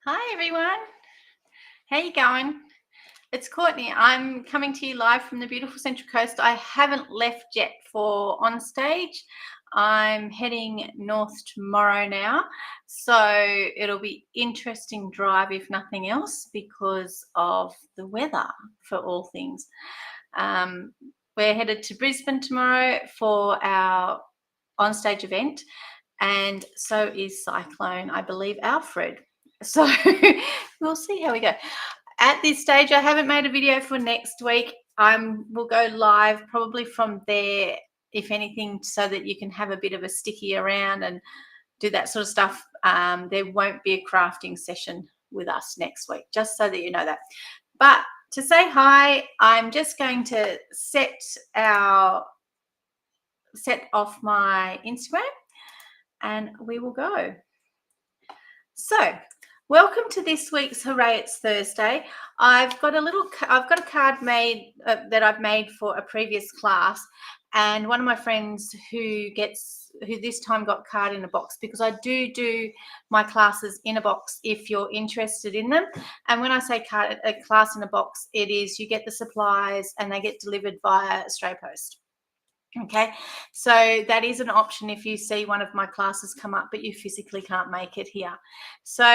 Hi everyone, how you going? It's Courtney. I'm coming to you live from the beautiful Central Coast. I haven't left yet for on stage. I'm heading north tomorrow now, so it'll be interesting drive if nothing else because of the weather for all things. We're headed to Brisbane tomorrow for our on-stage event, and so is Cyclone, I believe, Alfred. So we'll see how we go. At this stage, I haven't made a video for next week. We'll go live probably from there, if anything, so that you can have a bit of a sticky around and do that sort of stuff. There won't be a crafting session with us next week, just so that you know that. But to say hi, I'm just going to set off my Instagram and we will go. So welcome to this week's Hooray, It's Thursday. I've got a card made that I've made for a previous class, and one of my friends who this time got card in a box, because I do my classes in a box if you're interested in them. And when I say a class in a box, it is you get the supplies and they get delivered via Australia Post. Okay, so that is an option if you see one of my classes come up but you physically can't make it here. So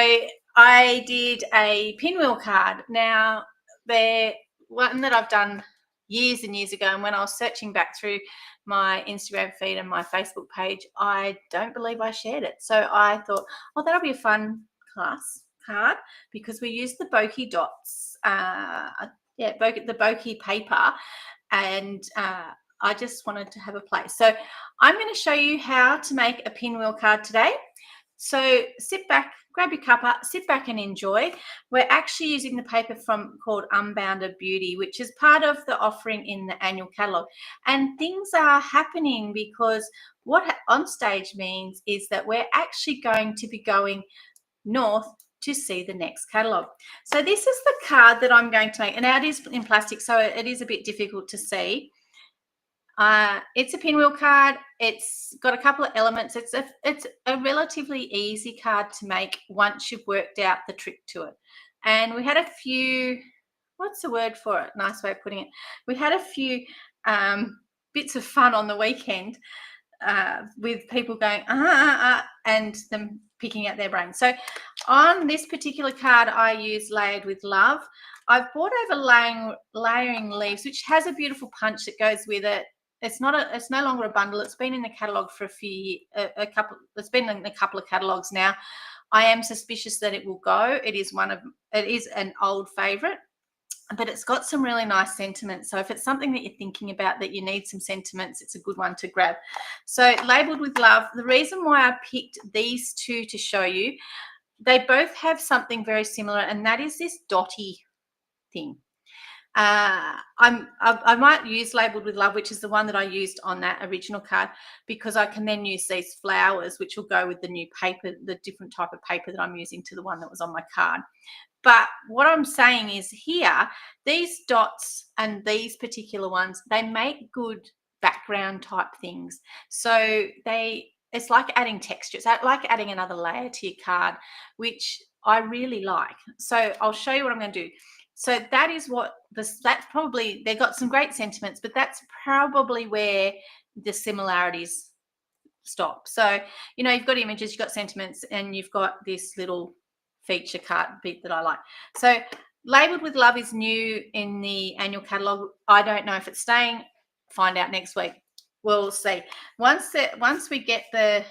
I did a Pinwheel card. Now, they're one that I've done years and years ago, and when I was searching back through my Instagram feed and my Facebook page, I don't believe I shared it. So I thought, oh, that'll be a fun class card, because we use the bokeh dots, the bokeh paper, and I just wanted to have a play. So I'm going to show you how to make a Pinwheel card today. So sit back, grab your cuppa, sit back and enjoy. We're actually using the paper called Unbounded Beauty, which is part of the offering in the annual catalogue. And things are happening because what on stage means is that we're actually going to be going north to see the next catalogue. So this is the card that I'm going to make. And now it is in plastic, so it is a bit difficult to see. It's a Pinwheel card. It's got a couple of elements. It's a relatively easy card to make once you've worked out the trick to it. And we had a few, what's the word for it? Nice way of putting it. We had a few bits of fun on the weekend with people going, and them picking out their brains. So on this particular card, I use Layered with Love. I've brought over layering leaves, which has a beautiful punch that goes with it. It's no longer a bundle. It's been in the catalogue for it's been in a couple of catalogues now. I am suspicious that it will go. It is an old favourite, but it's got some really nice sentiments. So if it's something that you're thinking about, that you need some sentiments, it's a good one to grab. So Labelled with Love. The reason why I picked these two to show you, they both have something very similar, and that is this dotty thing. I might use Labelled with Love, which is the one that I used on that original card, because I can then use these flowers, which will go with the new paper, the different type of paper that I'm using to the one that was on my card. But what I'm saying is here, these dots and these particular ones, they make good background type things. So it's like adding texture. It's like adding another layer to your card, which I really like. So I'll show you what I'm going to do. So that is that's probably, they've got some great sentiments, but that's probably where the similarities stop. So, you've got images, you've got sentiments, and you've got this little feature card bit that I like. So Labelled with Love is new in the annual catalogue. I don't know if it's staying. Find out next week. We'll see. Once we get the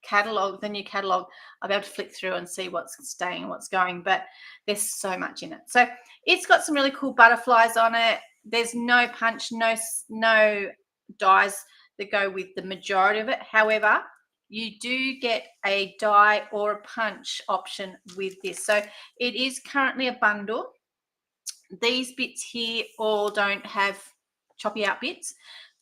catalogue, the new catalogue, I'll be able to flick through and see what's staying and what's going, but there's so much in it. So it's got some really cool butterflies on it. There's no punch, no dies that go with the majority of it. However, you do get a die or a punch option with this. So it is currently a bundle. These bits here all don't have choppy out bits,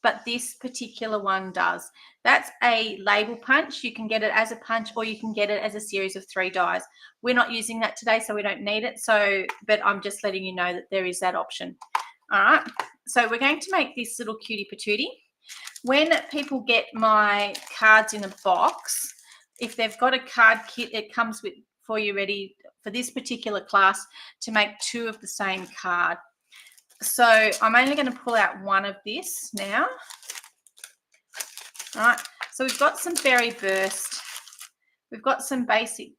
but this particular one does. That's a label punch. You can get it as a punch, or you can get it as a series of 3 dies. We're not using that today, so we don't need it. But I'm just letting you know that there is that option. All right, so we're going to make this little cutie patootie. When people get my cards in a box, if they've got a card kit, it comes with for you ready for this particular class to make 2 of the same card. So I'm only going to pull out one of this now. All right, so we've got some berry burst, we've got some basic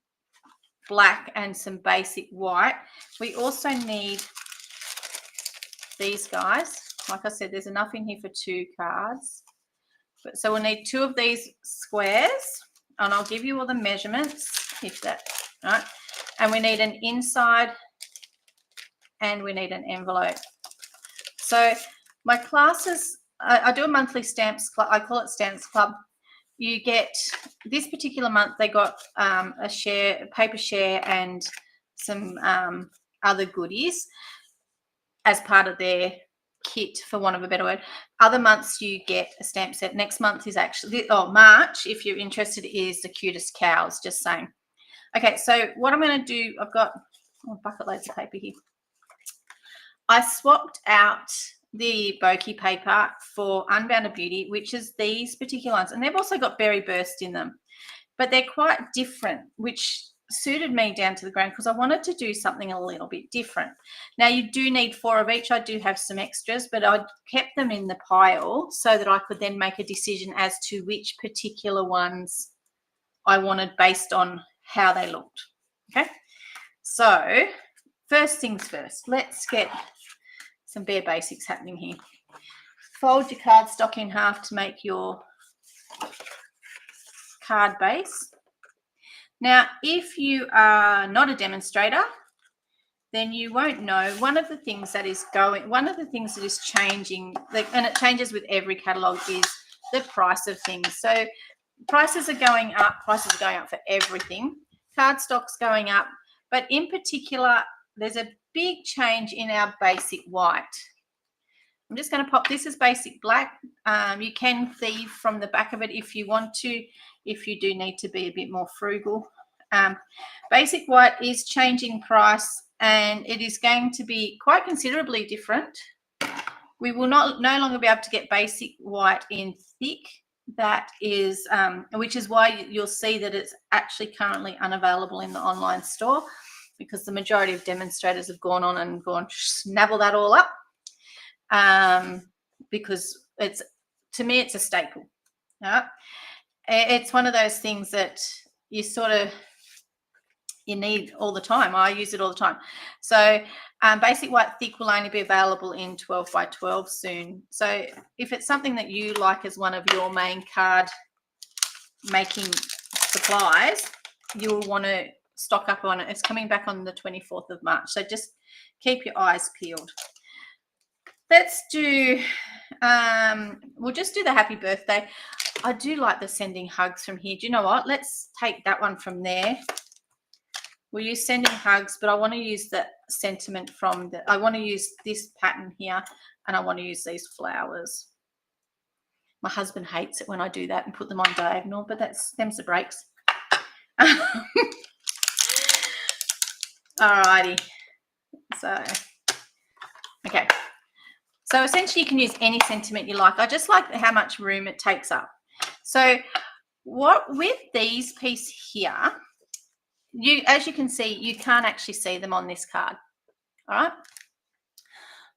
black and some basic white. We also need these guys. Like I said, there's enough in here for 2 cards. So we'll need 2 of these squares, and I'll give you all the measurements if that, right? And we need an inside and we need an envelope. So my classes, I do a monthly stamps club. I call it Stamps Club. You get, this particular month, they got a paper share and some other goodies as part of their kit, for want of a better word. Other months you get a stamp set. Next month is actually, March, if you're interested, is the cutest cows, just saying. Okay, so what I'm going to do, I've got bucket loads of paper here. I swapped out the bokeh paper for Unbounded Beauty, which is these particular ones, and they've also got berry burst in them, but they're quite different, which suited me down to the ground because I wanted to do something a little bit different. Now you do need 4 of each. I do have some extras, but I kept them in the pile so that I could then make a decision as to which particular ones I wanted based on how they looked. Okay, so first things first, let's get some bare basics happening here. Fold your cardstock in half to make your card base. Now, if you are not a demonstrator, then you won't know. One of the things that is changing, and it changes with every catalogue, is the price of things. So prices are going up. Prices are going up for everything. Cardstock's going up, but in particular, there's a big change in our basic white. I'm just going to pop, this is basic black. You can thieve from the back of it if you want to, if you do need to be a bit more frugal. Basic white is changing price, and it is going to be quite considerably different. We will no longer be able to get basic white in thick. That is, which is why you'll see that it's actually currently unavailable in the online store, because the majority of demonstrators have gone on and snavel that all up, because it's, to me, it's a staple. Yeah, it's one of those things that you need all the time. I use it all the time. So basic white thick will only be available in 12 by 12 soon. So if it's something that you like as one of your main card making supplies, you'll want to stock up on it. It's coming back on the 24th of March. So just keep your eyes peeled. Let's do, we'll just do the happy birthday. I do like the sending hugs from here. Do you know what? Let's take that one from there. We'll use sending hugs, but I want to use the sentiment from I want to use this pattern here, and I want to use these flowers. My husband hates it when I do that and put them on diagonal, but them's the breaks. Alrighty. So, okay. So essentially you can use any sentiment you like. I just like how much room it takes up. So with these pieces here, as you can see, you can't actually see them on this card. All right.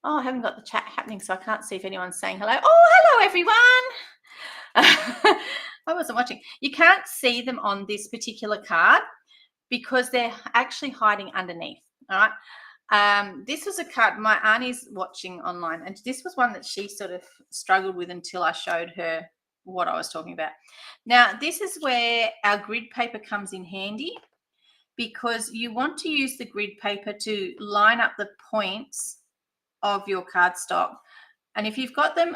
Oh, I haven't got the chat happening, so I can't see if anyone's saying hello. Oh, hello, everyone. I wasn't watching. You can't see them on this particular card because they're actually hiding underneath. All right. This was a card my auntie's watching online, and this was one that she sort of struggled with until I showed her what I was talking about. Now, this is where our grid paper comes in handy, because you want to use the grid paper to line up the points of your cardstock. And if you've got them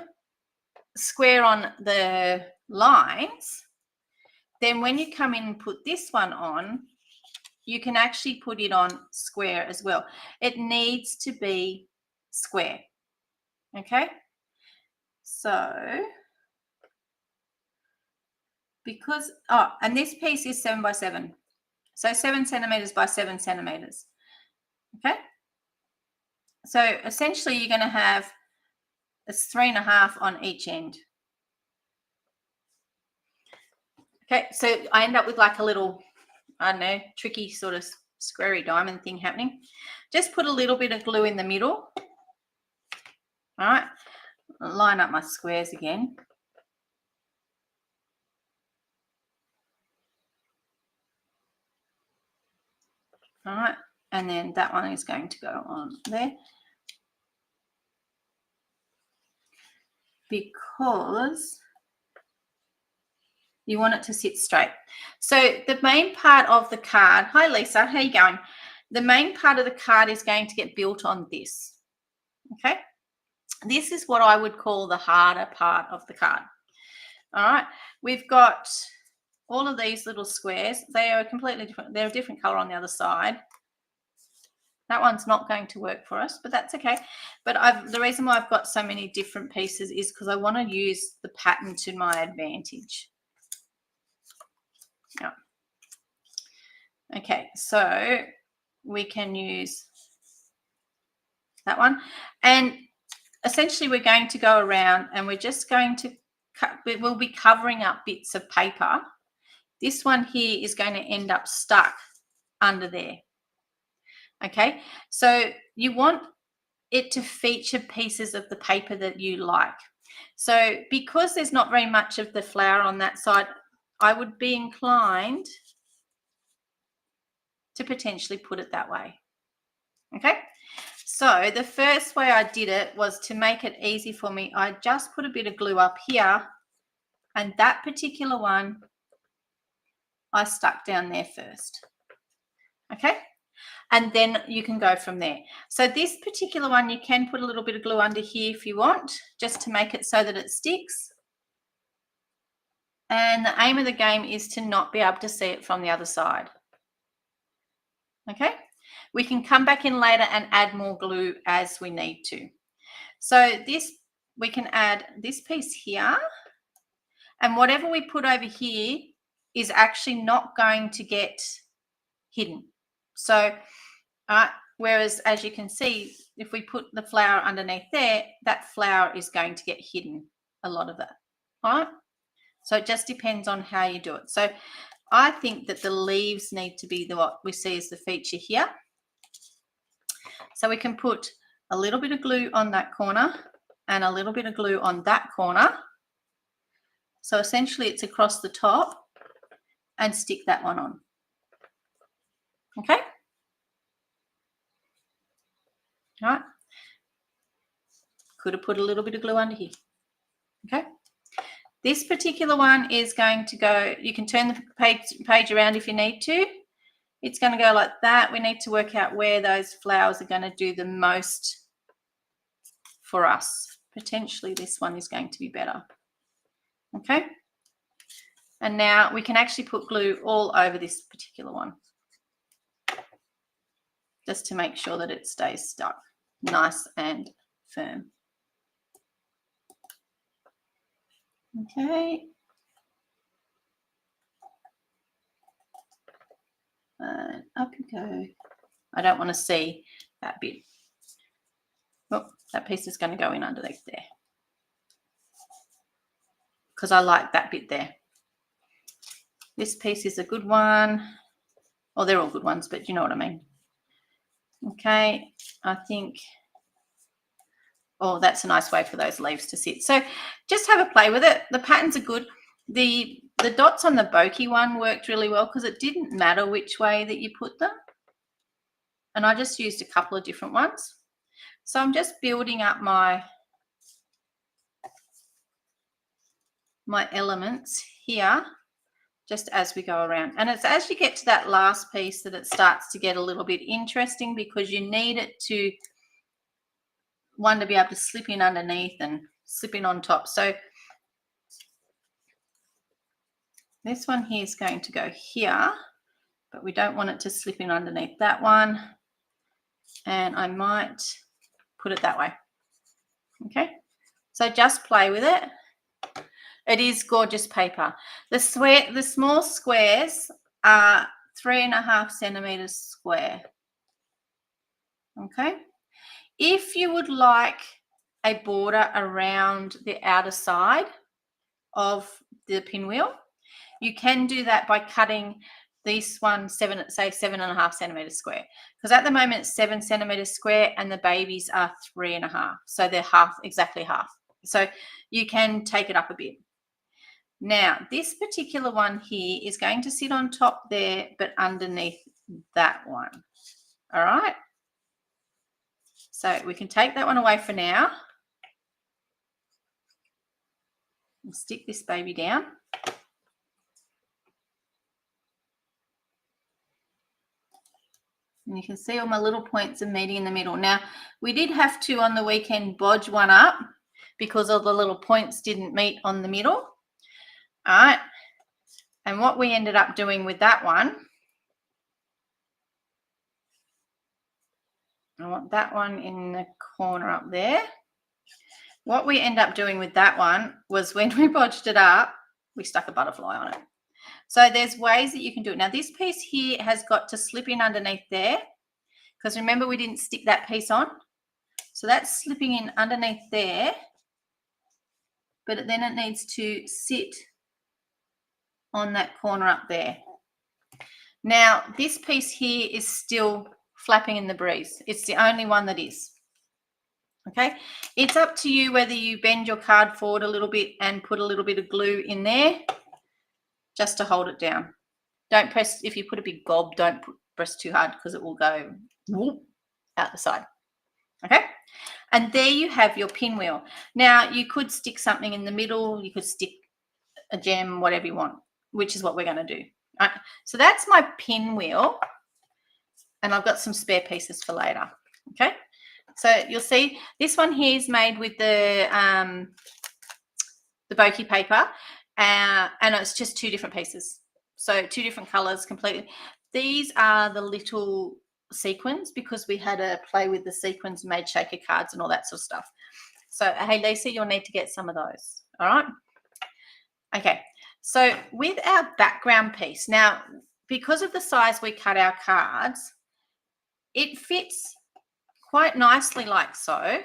square on the lines, then when you come in and put this one on, you can actually put it on square as well. It needs to be square. Okay? So, because, and this piece is 7 by 7. So 7 centimeters by 7 centimeters. Okay. So essentially you're going to have it's 3.5 on each end. Okay. So I end up with like a little, I don't know, tricky sort of squarey diamond thing happening. Just put a little bit of glue in the middle. All right, line up my squares again. All right, and then that one is going to go on there because you want it to sit straight. So the main part of the card, hi Lisa, how you going? The main part of the card is going to get built on this, okay? This is what I would call the harder part of the card. All right, we've got all of these little squares. They are completely different. They're a different color on the other side. That one's not going to work for us, but that's okay. But the reason why I've got so many different pieces is because I want to use the pattern to my advantage. Yeah. Okay, so we can use that one. And essentially we're going to go around and we're just going to cut, we'll be covering up bits of paper. This one here is going to end up stuck under there. Okay, so you want it to feature pieces of the paper that you like. So because there's not very much of the flower on that side, I would be inclined to potentially put it that way. Okay, so the first way I did it was to make it easy for me. I just put a bit of glue up here, and that particular one I stuck down there first. Okay, and then you can go from there. So this particular one, you can put a little bit of glue under here if you want, just to make it so that it sticks. And the aim of the game is to not be able to see it from the other side. Okay, we can come back in later and add more glue as we need to. So this, we can add this piece here, and whatever we put over here is actually not going to get hidden. So whereas as you can see, if we put the flower underneath there, that flower is going to get hidden, a lot of that. All right, so it just depends on how you do it. So I think that the leaves need to be what we see as the feature here. So we can put a little bit of glue on that corner and a little bit of glue on that corner. So essentially it's across the top, and stick that one on. Okay. All right. Could have put a little bit of glue under here. Okay. This particular one is going to go, you can turn the page around if you need to. It's going to go like that. We need to work out where those flowers are going to do the most for us. Potentially this one is going to be better. Okay. And now we can actually put glue all over this particular one, just to make sure that it stays stuck nice and firm. Okay. And up you go. I don't want to see that bit. Oh, that piece is going to go in underneath there, because I like that bit there. This piece is a good one. Well, they're all good ones, but you know what I mean. Okay, I think, oh, that's a nice way for those leaves to sit. So just have a play with it. The patterns are good. The dots on the bokeh one worked really well because it didn't matter which way that you put them. And I just used a couple of different ones. So I'm just building up my elements here, just as we go around. And it's as you get to that last piece that it starts to get a little bit interesting, because you need it to, one, to be able to slip in underneath and slip in on top. So this one here is going to go here, but we don't want it to slip in underneath that one. And I might put it that way. Okay, so just play with it. It is gorgeous paper. The small squares are 3.5 centimeters square. Okay. If you would like a border around the outer side of the pinwheel, you can do that by cutting this one say 7.5 centimeters square, because at the moment it's 7 centimeters square and the babies are 3.5, so they're exactly half. So you can take it up a bit. Now this particular one here is going to sit on top there, but underneath that one. All right, so we can take that one away for now. We'll stick this baby down. And you can see all my little points are meeting in the middle. Now, we did have to, on the weekend, bodge one up because all the little points didn't meet on the middle. All right. And what we ended up doing with that one, I want that one in the corner up there. What we end up doing with that one was when we bodged it up, we stuck a butterfly on it. So there's ways that you can do it. Now this piece here has got to slip in underneath there, because remember we didn't stick that piece on. So that's slipping in underneath there, but then it needs to sit on that corner up there. Now this piece here is still flapping in the breeze. It's the only one that is. Okay, it's up to you whether you bend your card forward a little bit and put a little bit of glue in there just to hold it down. Don't press, if you put a big gob, don't press too hard because it will go whoop out the side. Okay, and there you have your pinwheel. Now you could stick something in the middle, you could stick a gem, whatever you want, which is what we're going to do. All right, so that's my pinwheel, and I've got some spare pieces for later. Okay, so you'll see this one here is made with the bokeh paper, and it's just 2 different pieces, so 2 different colors completely. These are the little sequins because we had a play with the sequins, made shaker cards and all that sort of stuff. So hey Lisa, you'll need to get some of those. All right, okay, so with our background piece, now because of the size we cut our cards, it fits quite nicely like so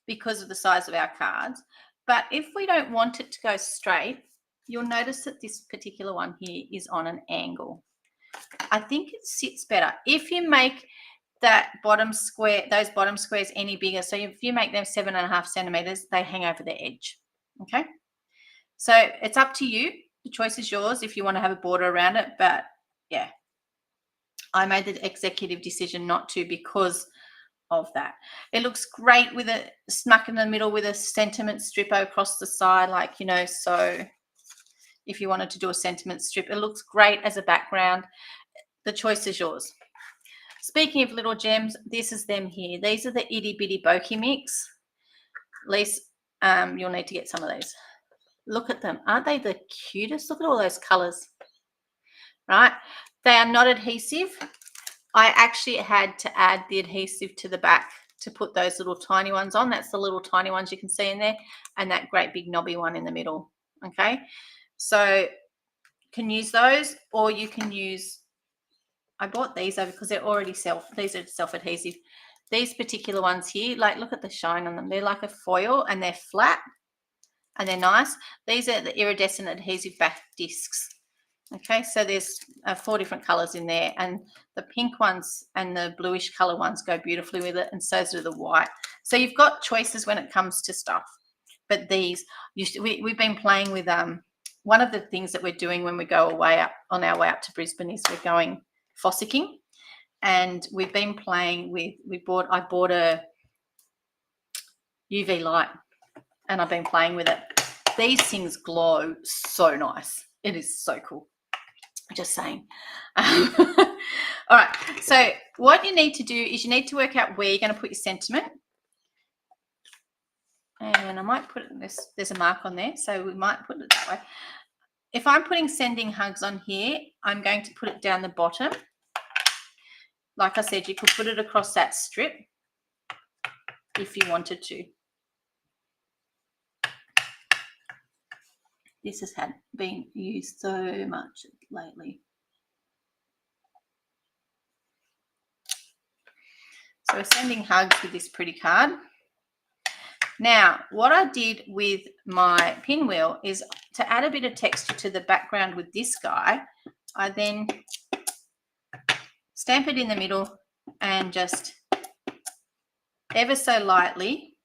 because of the size of our cards. But if we don't want it to go straight, you'll notice that this particular one here is on an angle. I think it sits better if you make that bottom square, those bottom squares any bigger. So if you make them 7.5 centimeters, they hang over the edge. Okay, so it's up to you. The choice is yours if you want to have a border around it. But yeah, I made the executive decision not to because of that. It looks great with it snuck in the middle with a sentiment strip across the side, like, you know, so if you wanted to do a sentiment strip, it looks great as a background. The choice is yours. Speaking of little gems, this is them here. These are the itty bitty bokeh mix. Lise, you'll need to get some of these. Look at them. Aren't they the cutest? Look at all those colors. Right? They are not adhesive. I actually had to add the adhesive to the back to put those little tiny ones on. That's the little tiny ones you can see in there, and that great big knobby one in the middle. Okay, so you can use those, or you can use, I bought these over because they're already these are self-adhesive. These particular ones here, like look at the shine on them. They're like a foil and they're flat and they're nice. These are the iridescent adhesive back discs. Okay, so there's 4 different colors in there, and the pink ones and the bluish color ones go beautifully with it, and so do the white. So you've got choices when it comes to stuff. But these, we've been playing with one of the things that we're doing when we go away up on our way up to Brisbane is we're going fossicking, and we've been playing with, I bought a UV light, and I've been playing with it. These things glow so nice. It is so cool. Just saying. All right, so what you need to do is you need to work out where you're going to put your sentiment. And I might put it in this, there's a mark on there, so we might put it that way. If I'm putting sending hugs on here, I'm going to put it down the bottom. Like I said, you could put it across that strip if you wanted to. This has been used so much lately. So we're sending hugs with this pretty card. Now, what I did with my pinwheel is to add a bit of texture to the background with this guy. I then stamp it in the middle and just ever so lightly,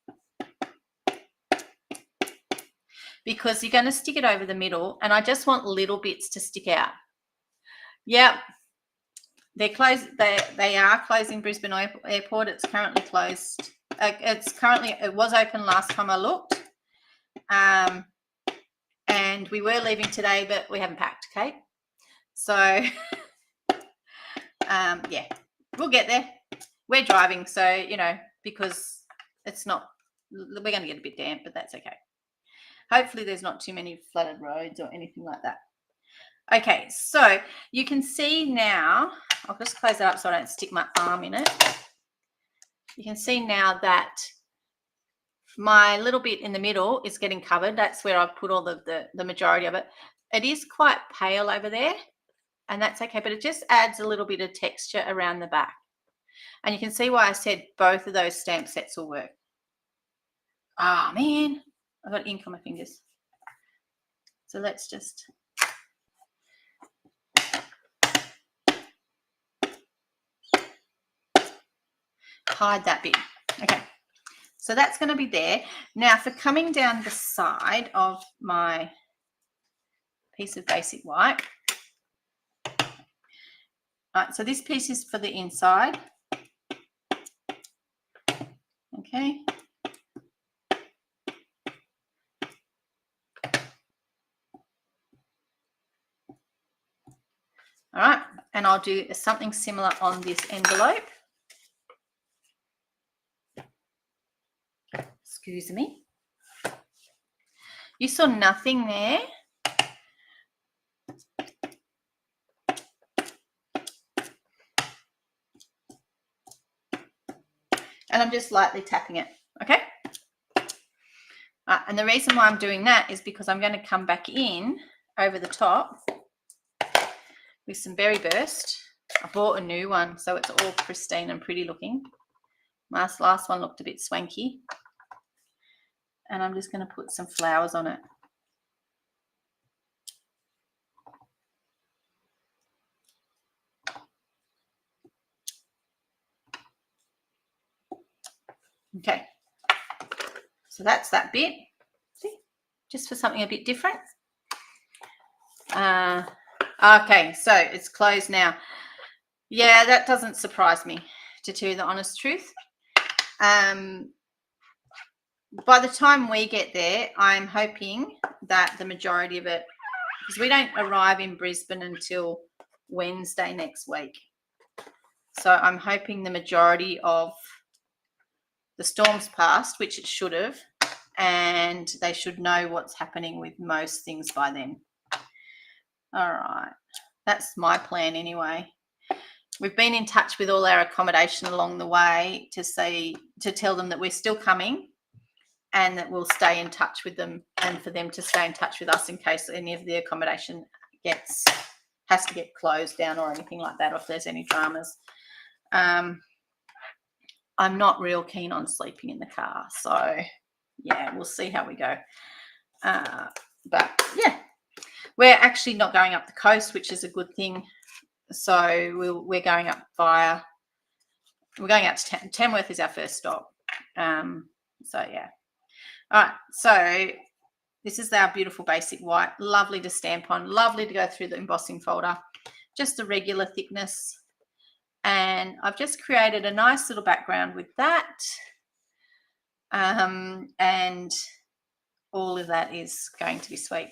because you're going to stick it over the middle, and I just want little bits to stick out. Yep, they're closed. They are closing Brisbane Airport. It's currently closed. It was open last time I looked, and we were leaving today, but we haven't packed, Kate. So yeah, we'll get there. We're driving, so you know, because it's not, we're going to get a bit damp, but that's okay. Hopefully there's not too many flooded roads or anything like that. Okay, so you can see now, I'll just close it up so I don't stick my arm in it. You can see now that my little bit in the middle is getting covered. That's where I've put all the majority of it. It is quite pale over there, and that's okay, but it just adds a little bit of texture around the back. And you can see why I said both of those stamp sets will work. Oh, man, I've got ink on my fingers. So let's just... hide that bit. Okay, so that's going to be there. Now for coming down the side of my piece of basic white. All right, so this piece is for the inside. Okay. All right, and I'll do something similar on this envelope. Excuse me. You saw nothing there. And I'm just lightly tapping it, okay? And the reason why I'm doing that is because I'm going to come back in over the top with some Berry Burst. I bought a new one, so it's all pristine and pretty looking. My last one looked a bit swanky. And I'm just going to put some flowers on it. Okay, so that's that bit. See, just for something a bit different. Okay, so it's closed now. Yeah, that doesn't surprise me, to tell you the honest truth. By the time we get there, I'm hoping that the majority of it, because we don't arrive in Brisbane until Wednesday next week. So I'm hoping the majority of the storm's passed, which it should have, and they should know what's happening with most things by then. All right, that's my plan anyway. We've been in touch with all our accommodation along the way to tell them that we're still coming and that we'll stay in touch with them, and for them to stay in touch with us in case any of the accommodation has to get closed down or anything like that, or if there's any dramas. I'm not real keen on sleeping in the car, so yeah, we'll see how we go. But yeah, we're actually not going up the coast, which is a good thing. So we're going up we're going out to Tamworth is our first stop. So yeah. All right, so this is our beautiful basic white, lovely to stamp on, lovely to go through the embossing folder, just a regular thickness. And I've just created a nice little background with that. And all of that is going to be sweet.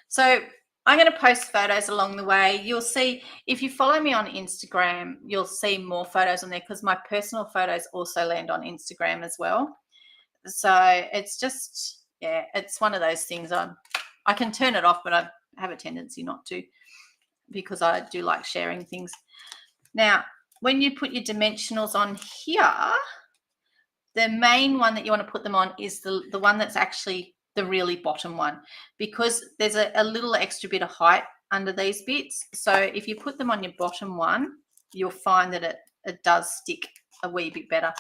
So I'm going to post photos along the way. You'll see, if you follow me on Instagram, you'll see more photos on there, because my personal photos also land on Instagram as well. So it's just, yeah, it's one of those things. I can turn it off, but I have a tendency not to, because I do like sharing things. Now, when you put your dimensionals on here, the main one that you want to put them on is the one that's actually the really bottom one, because there's a little extra bit of height under these bits. So if you put them on your bottom one, you'll find that it does stick a wee bit better.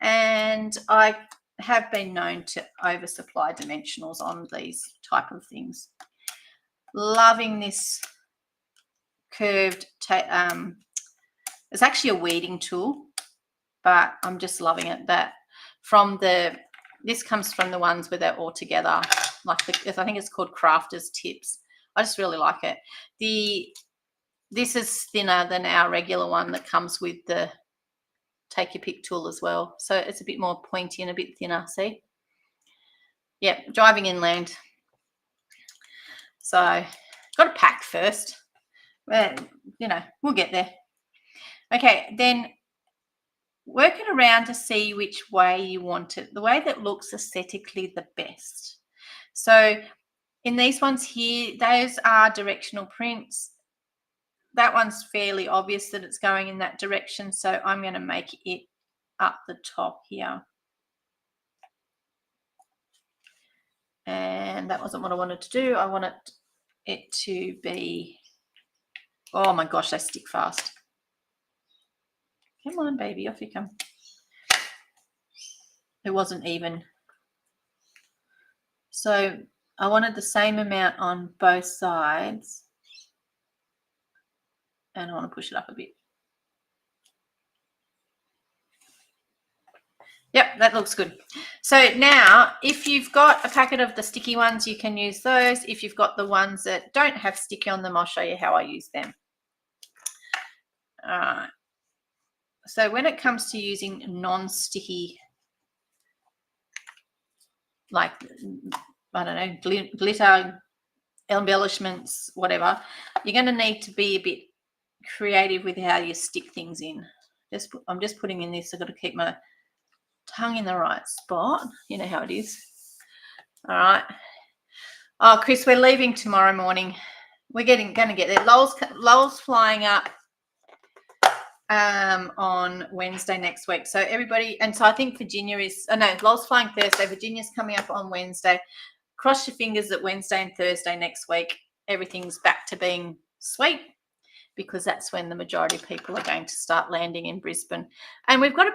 And I have been known to oversupply dimensionals on these type of things. Loving this curved, it's actually a weeding tool, but I'm just loving it. This comes from the ones where they're all together, like I think it's called Crafter's Tips. I just really like it. This is thinner than our regular one that comes with the take your pick tool as well. So it's a bit more pointy and a bit thinner, see? Yeah, driving inland. So got to pack first. But, you know, we'll get there. Okay, then working around to see which way you want it, the way that looks aesthetically the best. So in these ones here, those are directional prints. That one's fairly obvious that it's going in that direction, so I'm going to make it up the top here. And that wasn't what I wanted to do. I wanted it to be, oh my gosh, they stick fast. Come on, baby, off you come. It wasn't even. So I wanted the same amount on both sides. And I want to push it up a bit. Yep, that looks good. So now, if you've got a packet of the sticky ones, you can use those. If you've got the ones that don't have sticky on them, I'll show you how I use them. All right. So when it comes to using non-sticky, like, I don't know, glitter, embellishments, whatever, you're going to need to be a bit creative with how you stick things in. I'm just putting in this. I've got to keep my tongue in the right spot. You know how it is. All right. Oh, Chris, we're leaving tomorrow morning. We're going to get there. Lowell's flying up on Wednesday next week. So everybody, and so I think Virginia is, no, Lowell's flying Thursday. Virginia's coming up on Wednesday. Cross your fingers that Wednesday and Thursday next week, everything's back to being sweet, because that's when the majority of people are going to start landing in Brisbane. And we've got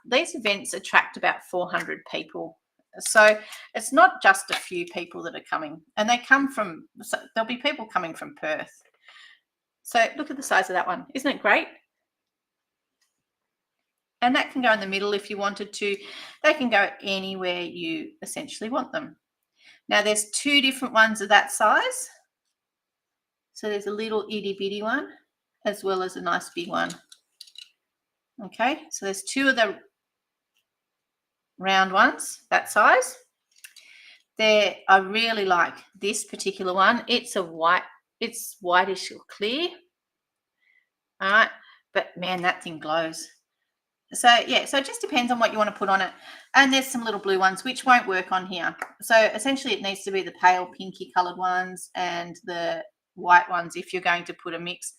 these events attract about 400 people. So it's not just a few people that are coming, and there'll be people coming from Perth. So look at the size of that one. Isn't it great? And that can go in the middle if you wanted to. They can go anywhere you essentially want them. Now there's two different ones of that size. So there's a little itty bitty one as well as a nice big one. Okay, so there's two of the round ones that size. I really like this particular one. It's whitish or clear. All right, but man, that thing glows. So yeah, so it just depends on what you want to put on it. And there's some little blue ones which won't work on here. So essentially it needs to be the pale pinky colored ones and the white ones if you're going to put a mix,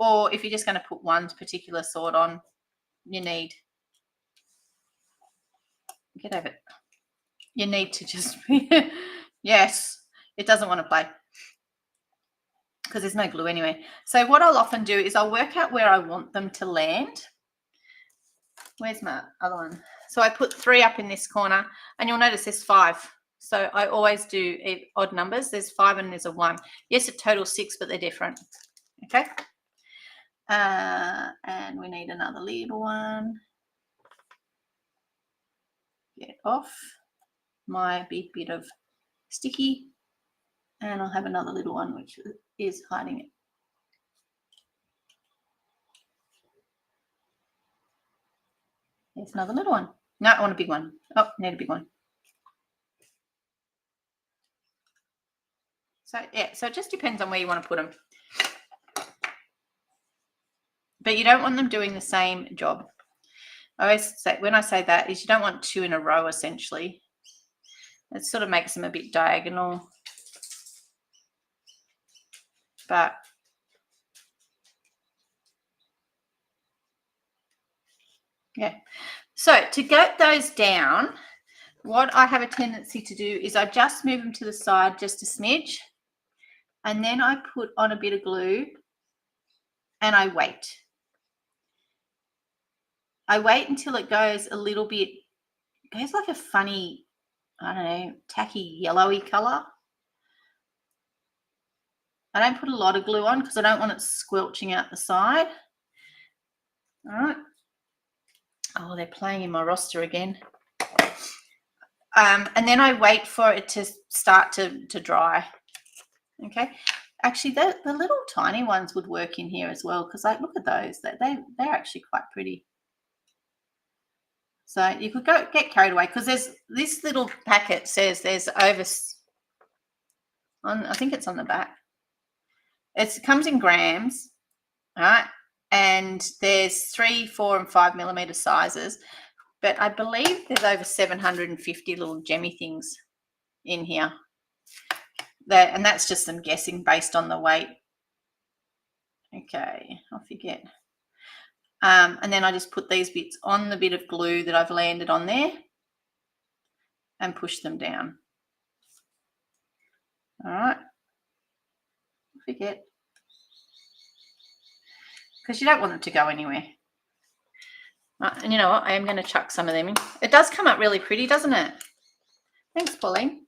or if you're just going to put one particular sort on, you need, get over it. You need to just, yes, it doesn't want to play because there's no glue anyway. So what I'll often do is I'll work out where I want them to land. Where's my other one? So I put 3 up in this corner, and you'll notice there's 5. So I always do odd numbers. There's 5 and there's a 1. Yes, it totals 6, but they're different. Okay. And we need another little one. Get off my big bit of sticky, and I'll have another little one which is hiding it. There's another little one. No, I want a big one. Oh, need a big one. So yeah, so it just depends on where you want to put them. But you don't want them doing the same job. I always say, when I say that, is you don't want 2 in a row essentially. It sort of makes them a bit diagonal. But yeah. So to get those down, what I have a tendency to do is I just move them to the side just a smidge, and then I put on a bit of glue and I wait. I wait until it goes a little bit, goes like a funny, I don't know, tacky yellowy color. I don't put a lot of glue on because I don't want it squelching out the side. All right. Oh, they're playing in my roster again. And then I wait for it to start to dry. Okay. Actually, the little tiny ones would work in here as well, because like, look at those. They're actually quite pretty. So you could get carried away, because there's this little packet says there's over on, I think it's on the back. It comes in grams, all right, and there's 3, 4, and 5 millimeter sizes, but I believe there's over 750 little gemmy things in here. And that's just some guessing based on the weight. Okay, I forget. And then I just put these bits on the bit of glue that I've landed on there and push them down. All right. I forget. Because you don't want it to go anywhere. Right, and you know what? I am going to chuck some of them in. It does come up really pretty, doesn't it? Thanks, Pauline.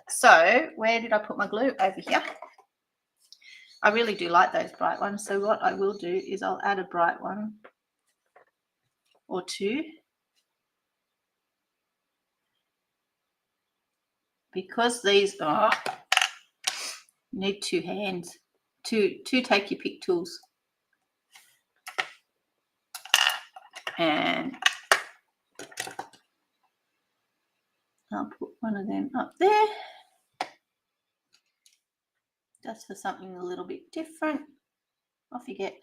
So where did I put my glue? Over here. I really do like those bright ones. So what I will do is I'll add a bright one or two. Because these are, you need 2 hands. Two take your pick tools. And I'll put one of them up there. Just for something a little bit different. I forget.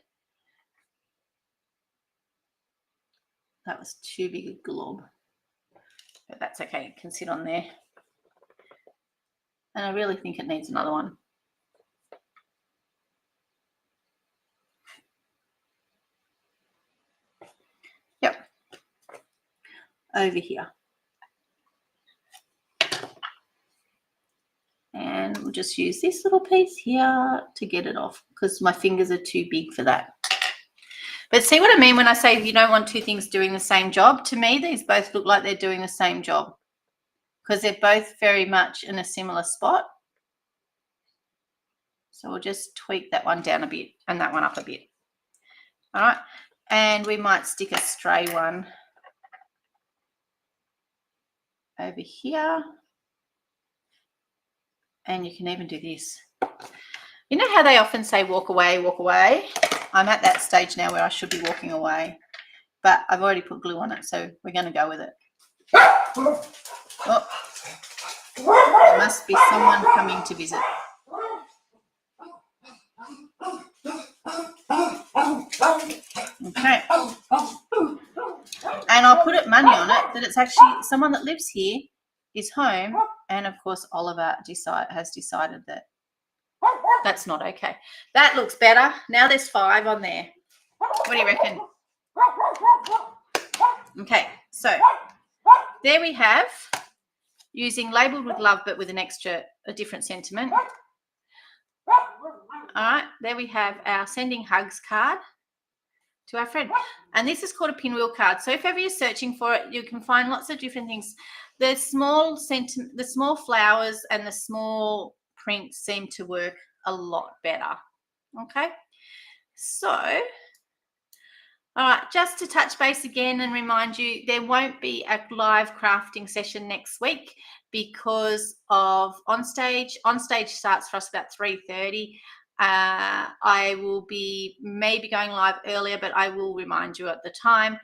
That was too big a glob. But that's okay, it can sit on there. And I really think it needs another one. Yep. Over here. And we'll just use this little piece here to get it off, because my fingers are too big for that. But see what I mean when I say you don't want 2 things doing the same job? To me, these both look like they're doing the same job, because they're both very much in a similar spot. So we'll just tweak that one down a bit and that one up a bit. All right. And we might stick a stray one over here. And you can even do this. You know how they often say walk away, walk away? I'm at that stage now where I should be walking away, but I've already put glue on it, so we're going to go with it. Oh, there must be someone coming to visit. Okay. And I'll put it money on it that it's actually someone that lives here is home, and of course Oliver has decided that that's not okay. That looks better. Now there's 5 on there. What do you reckon? Okay, so there we have, using labelled with love but with a different sentiment. All right, there we have our sending hugs card to our friend. And this is called a pinwheel card. So if ever you're searching for it, you can find lots of different things. The small flowers and the small prints seem to work a lot better. Okay, so all right, just to touch base again and remind you, there won't be a live crafting session next week because of onstage. Onstage starts for us about 3:30. I will be maybe going live earlier, but I will remind you at the time.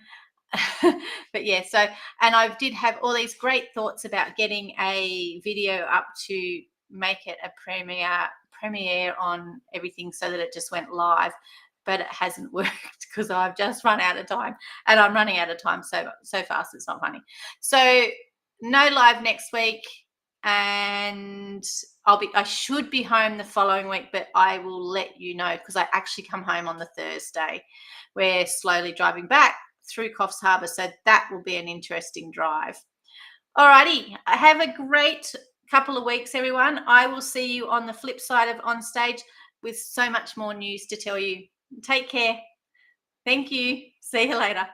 But yeah, so, and I did have all these great thoughts about getting a video up to make it a premiere on everything so that it just went live, but it hasn't worked because I've just run out of time, and I'm running out of time so fast it's not funny. So no live next week, and I should be home the following week, but I will let you know because I actually come home on the Thursday. We're slowly driving back through Coffs Harbour, so that will be an interesting drive. Alrighty, have a great couple of weeks, everyone. I will see you on the flip side of Onstage with so much more news to tell you. Take care. Thank you. See you later.